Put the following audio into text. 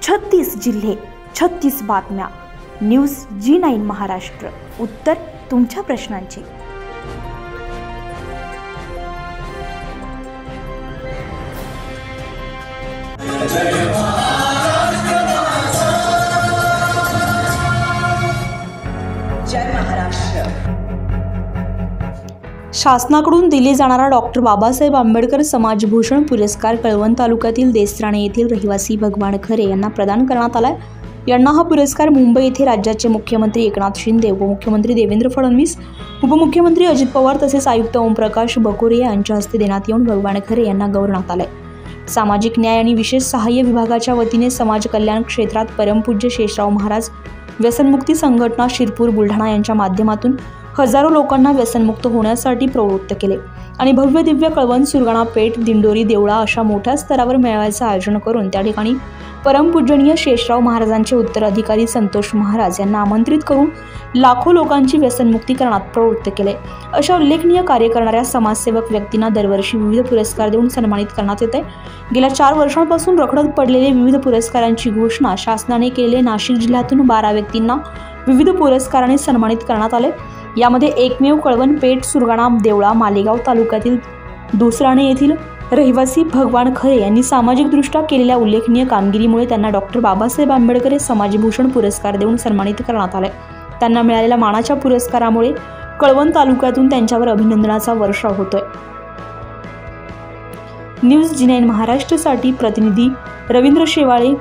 36 जिल्हे, 36 बातम्या. News G9 Maharashtra. उत्तर तुमच्या प्रश्नांची. जय महाराष्ट्र. शासनाकडून दिले जाणारा डॉक्टर बाबासाहेब आंबेडकर समाजभूषण पुरस्कार कळवण तालुक्यातील देसराणे येथील रहिवासी भगवान खरे यांना प्रदान करण्यात आला. यांना हा पुरस्कार मुंबई येथे राज्याचे मुख्यमंत्री एकनाथ शिंदे, उपमुख्यमंत्री देवेंद्र फडणवीस, उपमुख्यमंत्री अजित पवार तसेच आयुक्त ओमप्रकाश बकोरे यांच्या हस्ते देण्यात येऊन भगवान खरे यांना गौरवण्यात आले. सामाजिक न्याय आणि विशेष सहाय्य विभागाच्या वतीने समाज कल्याण क्षेत्रात परमपूज्य शेषराव महाराज व्यसनमुक्ती संघटना शिरपूर बुलढाणा यांच्या माध्यमातून हजारो लोकांना व्यसनमुक्त होण्यासाठी प्रवृत्त केले आणि भव्य दिव्य कळवण, सुरगाणा पेठ, दिंडोरी, देवळा अशा मोठ्या स्तरावर मेळाव्याचे आयोजन करून त्या ठिकाणी परमपूजनीय शेषराव महाराजांचे उत्तराधिकारी संतोष महाराज यांना आमंत्रित करून लाखो लोकांची व्यसनमुक्ती करण्यात प्रवृत्त केले. अशा उल्लेखनीय कार्य करणाऱ्या समाजसेवक व्यक्तींना दरवर्षी विविध पुरस्कार देऊन सन्मानित करण्यात येते. गेल्या 4 वर्षांपासून रखडत पडलेले विविध पुरस्कारांची घोषणा शासनाने केलेले नाशिक जिल्ह्यातून 12 व्यक्तींना विविध पुरस्काराने सन्मानित करण्यात आले. यामध्ये एकमेव कळवण पेठ, सुरगाणा, देवळा, मालेगाव तालुक्यातील देसराणे येथील रहिवासी भगवान खरे यांनी सामाजिकदृष्ट्या केलेल्या उल्लेखनीय कामगिरीमुळे त्यांना डॉक्टर बाबासाहेब आंबेडकर समाजभूषण पुरस्कार देऊन सन्मानित करण्यात आले. त्यांना मिळालेल्या मानाच्या पुरस्कारामुळे कळवण तालुक्यातून त्यांच्यावर अभिनंदनाचा वर्षाव होतोय. न्यूज G9 महाराष्ट्रसाठी प्रतिनिधी रवींद्र शेवाळे,